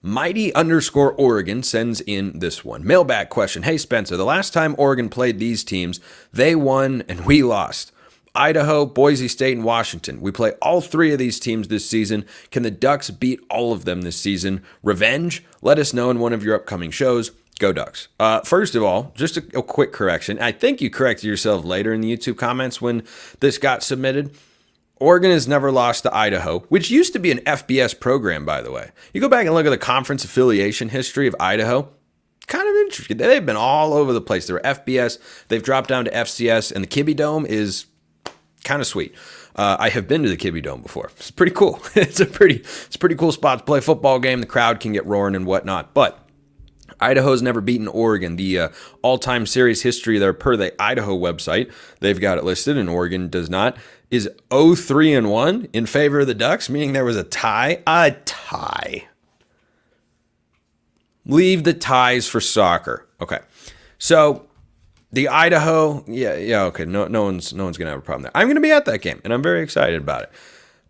Mighty_Oregon sends in this one. Mailbag question. Hey, Spencer, the last time Oregon played these teams, they won and we lost. Idaho, Boise State, and Washington. We play all three of these teams this season. Can the Ducks beat all of them this season? Revenge? Let us know in one of your upcoming shows. Go Ducks. First of all, just a quick correction. I think you corrected yourself later in the YouTube comments when this got submitted. Oregon has never lost to Idaho, which used to be an FBS program, by the way. You go back and look at the conference affiliation history of Idaho, kind of interesting. They've been all over the place. They were FBS, they've dropped down to FCS, and the Kibbe Dome is kind of sweet. I have been to the Kibbe Dome before. It's pretty cool. It's a pretty cool spot to play a football game. The crowd can get roaring and whatnot, but Idaho's never beaten Oregon. The all-time series history there per the Idaho website, they've got it listed, and Oregon does not, is 0-3-1 in favor of the Ducks, meaning there was a tie. A tie. Leave the ties for soccer. Okay. So the Idaho, okay. No one's gonna have a problem there. I'm gonna be at that game, and I'm very excited about it.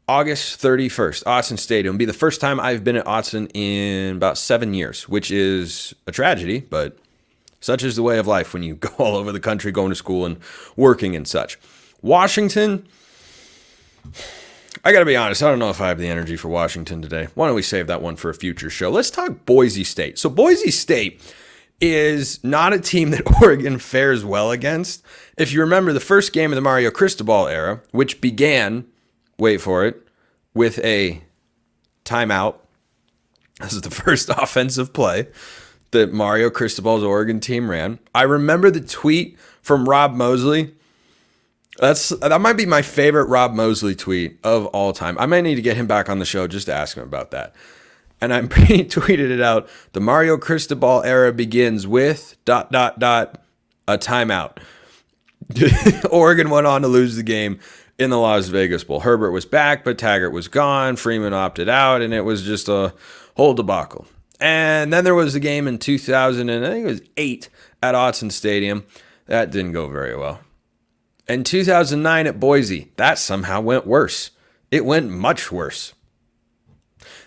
August 31st, Autzen Stadium. It'll be the first time I've been at Autzen in about 7 years, which is a tragedy, but such is the way of life when you go all over the country, going to school and working and such. Washington, I got to be honest, I don't know if I have the energy for Washington today. Why don't we save that one for a future show? Let's talk Boise State. So Boise State is not a team that Oregon fares well against. If you remember the first game of the Mario Cristobal era, which began, wait for it, with a timeout. This is the first offensive play that Mario Cristobal's Oregon team ran. I remember the tweet from Rob Mosley. That might be my favorite Rob Mosley tweet of all time. I might need to get him back on the show just to ask him about that. And I tweeted it out. The Mario Cristobal era begins with ... a timeout. Oregon went on to lose the game in the Las Vegas Bowl. Herbert was back, but Taggart was gone. Freeman opted out, and it was just a whole debacle. And then there was the game in 2008 at Autzen Stadium. That didn't go very well. In 2009 at Boise, that somehow went worse. It went much worse.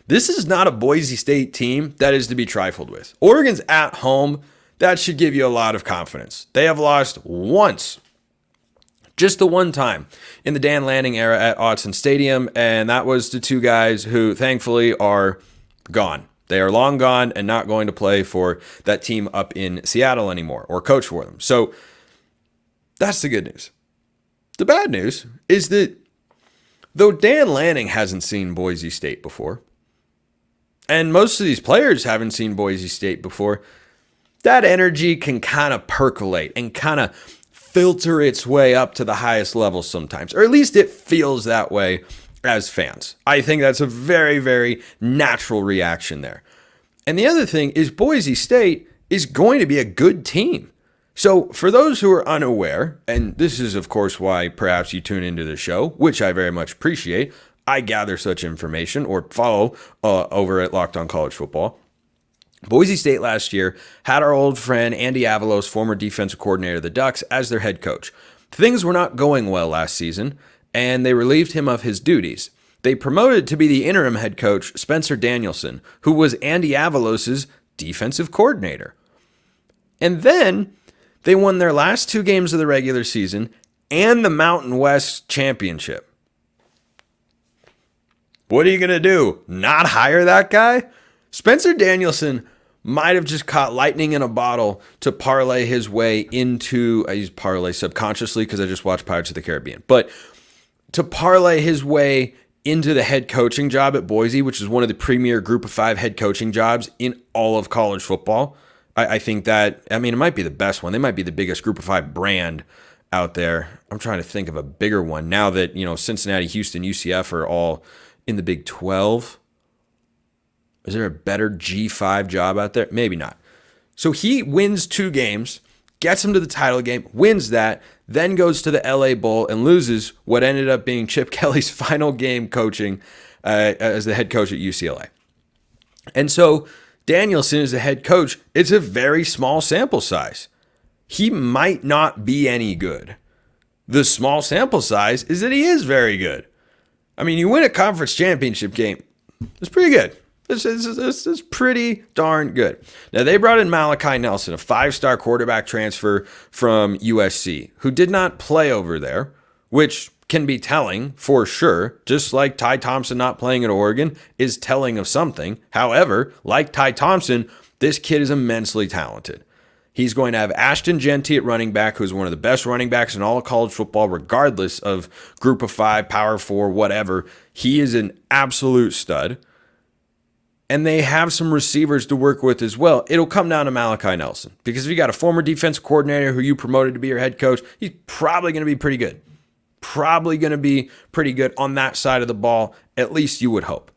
This is not a Boise State team that is to be trifled with. Oregon's at home. That should give you a lot of confidence. They have lost once. Just the one time in the Dan Lanning era at Autzen Stadium, and that was the two guys who thankfully are gone. They are long gone and not going to play for that team up in Seattle anymore or coach for them. So that's the good news. The bad news is that though Dan Lanning hasn't seen Boise State before, and most of these players haven't seen Boise State before, that energy can kind of percolate and kind of filter its way up to the highest level sometimes, or at least it feels that way as fans. I think that's a very, very natural reaction there. And the other thing is Boise State is going to be a good team. So for those who are unaware, and this is of course why perhaps you tune into the show, which I very much appreciate. I gather such information or follow over at Locked On College Football. Boise State last year had our old friend Andy Avalos, former defensive coordinator of the Ducks, as their head coach. Things were not going well last season, and they relieved him of his duties. They promoted to be the interim head coach Spencer Danielson, who was Andy Avalos' defensive coordinator. And then they won their last two games of the regular season and the Mountain West Championship. What are you going to do? Not hire that guy? Spencer Danielson might have just caught lightning in a bottle to parlay his way into, I use parlay subconsciously because I just watched Pirates of the Caribbean, but to parlay his way into the head coaching job at Boise, which is one of the premier group of 5 head coaching jobs in all of college football. I think that, it might be the best one. They might be the biggest group of 5 brand out there. I'm trying to think of a bigger one now that, Cincinnati, Houston, UCF are all in the Big 12. Is there a better G5 job out there? Maybe not. So he wins 2 games, gets him to the title game, wins that, then goes to the LA Bowl and loses what ended up being Chip Kelly's final game coaching as the head coach at UCLA. And so Danielson is the head coach. It's a very small sample size. He might not be any good. The small sample size is that he is very good. You win a conference championship game. It's pretty good. This is pretty darn good. Now, they brought in Malachi Nelson, a 5-star quarterback transfer from USC, who did not play over there, which can be telling for sure, just like Ty Thompson not playing at Oregon is telling of something. However, like Ty Thompson, this kid is immensely talented. He's going to have Ashton Genty at running back, who's one of the best running backs in all of college football, regardless of Group of 5, Power 4, whatever. He is an absolute stud. And they have some receivers to work with as well. It'll come down to Malachi Nelson, because if you got a former defensive coordinator who you promoted to be your head coach, he's probably going to be pretty good. Probably going to be pretty good on that side of the ball, at least you would hope.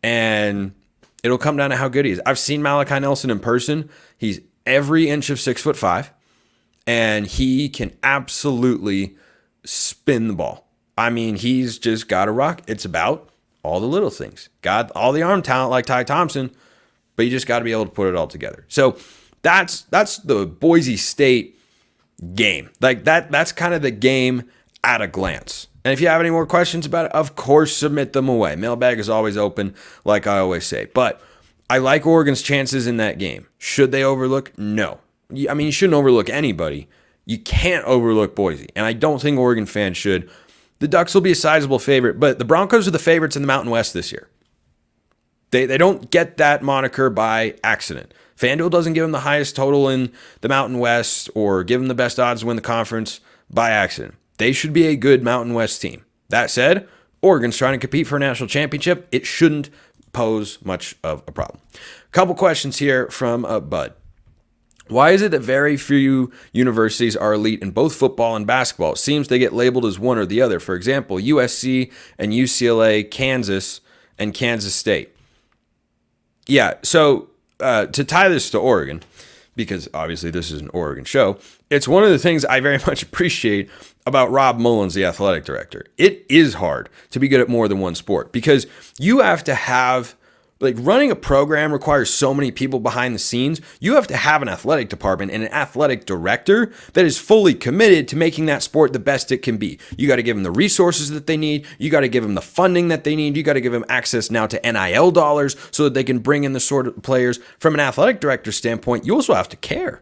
And it'll come down to how good he is. I've seen Malachi Nelson in person. He's every inch of 6'5", and he can absolutely spin the ball. I mean, he's just got to rock. It's about all the little things. Got all the arm talent like Ty Thompson, but you just got to be able to put it all together. So that's the Boise State game. Like that's kind of the game at a glance. And if you have any more questions about it, of course, submit them away. Mailbag is always open, like I always say. But I like Oregon's chances in that game. Should they overlook? No. I mean, you shouldn't overlook anybody. You can't overlook Boise. And I don't think Oregon fans should. The Ducks will be a sizable favorite, but the Broncos are the favorites in the Mountain West this year. They don't get that moniker by accident. FanDuel doesn't give them the highest total in the Mountain West or give them the best odds to win the conference by accident. They should be a good Mountain West team. That said, Oregon's trying to compete for a national championship. It shouldn't pose much of a problem. A couple questions here from Bud. Why is it that very few universities are elite in both football and basketball? It seems they get labeled as one or the other. For example, USC and UCLA, Kansas and Kansas State. Yeah, so to tie this to Oregon, because obviously this is an Oregon show, it's one of the things I very much appreciate about Rob Mullins, the athletic director. It is hard to be good at more than one sport because you have to have, like, running a program requires so many people behind the scenes. You have to have an athletic department and an athletic director that is fully committed to making that sport the best it can be. You got to give them the resources that they need. You got to give them the funding that they need. You got to give them access now to NIL dollars so that they can bring in the sort of players. From an athletic director standpoint, you also have to care.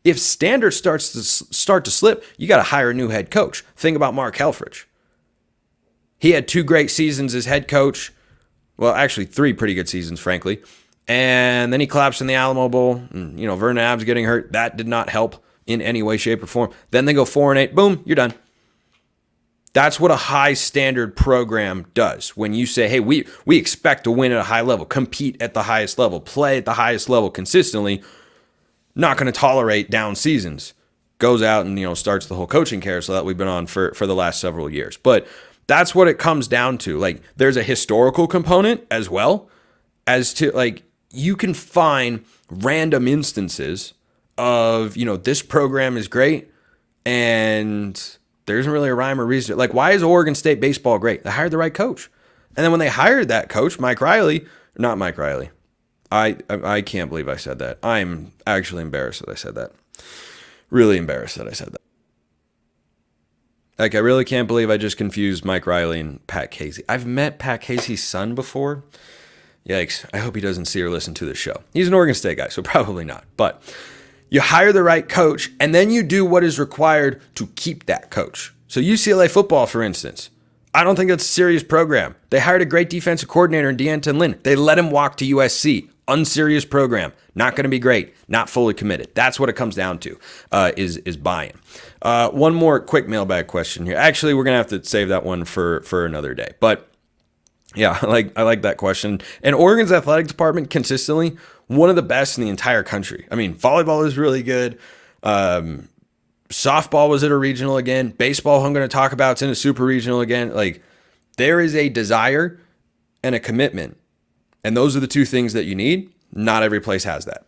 If standards start to slip, you got to hire a new head coach. Think about Mark Helfrich. He had 2 great seasons as head coach. Well, actually 3 pretty good seasons, frankly. And then he collapsed in the Alamo Bowl. And, Vernon Adams getting hurt. That did not help in any way, shape, or form. Then they go 4-8. Boom, you're done. That's what a high standard program does. When you say, hey, we expect to win at a high level, compete at the highest level, play at the highest level consistently, not going to tolerate down seasons. Goes out and, starts the whole coaching carousel that we've been on for the last several years. But that's what it comes down to. Like, there's a historical component as well as to, like, you can find random instances of, this program is great and there isn't really a rhyme or reason. Like, why is Oregon State baseball great? They hired the right coach. And then when they hired that coach, not Mike Riley. I can't believe I said that. I'm actually embarrassed that I said that. Really embarrassed that I said that. Like, I really can't believe I just confused Mike Riley and Pat Casey. I've met Pat Casey's son before. Yikes. I hope he doesn't see or listen to this show. He's an Oregon State guy, so probably not. But you hire the right coach, and then you do what is required to keep that coach. So UCLA football, for instance, I don't think that's a serious program. They hired a great defensive coordinator in D'Anton Lynn. They let him walk to USC. Unserious program. Not going to be great. Not fully committed. That's what it comes down to, is buy-in. One more quick mailbag question here. Actually, we're going to have to save that one for another day. But yeah, I like that question. And Oregon's athletic department, consistently one of the best in the entire country. I mean, volleyball is really good. Softball was at a regional again. Baseball, I'm going to talk about, it's in a super regional again. Like, there is a desire and a commitment. And those are the 2 things that you need. Not every place has that.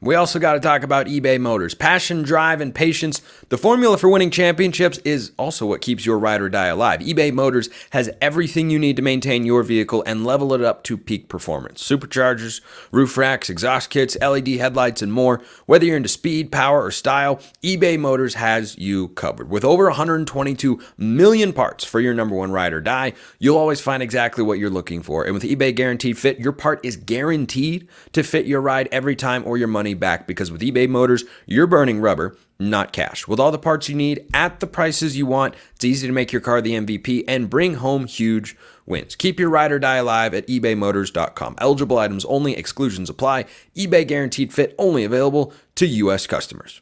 We also got to talk about eBay Motors. Passion, drive, and patience. The formula for winning championships is also what keeps your ride or die alive. eBay Motors has everything you need to maintain your vehicle and level it up to peak performance. Superchargers, roof racks, exhaust kits, LED headlights, and more. Whether you're into speed, power, or style, eBay Motors has you covered. With over 122 million parts for your number one ride or die, you'll always find exactly what you're looking for. And with eBay Guaranteed Fit, your part is guaranteed to fit your ride every time or your money back, because with eBay Motors, you're burning rubber, not cash. With all the parts you need at the prices you want, it's easy to make your car the MVP and bring home huge wins. Keep your ride or die alive at ebaymotors.com. Eligible items only, exclusions apply. eBay Guaranteed Fit only available to U.S. customers.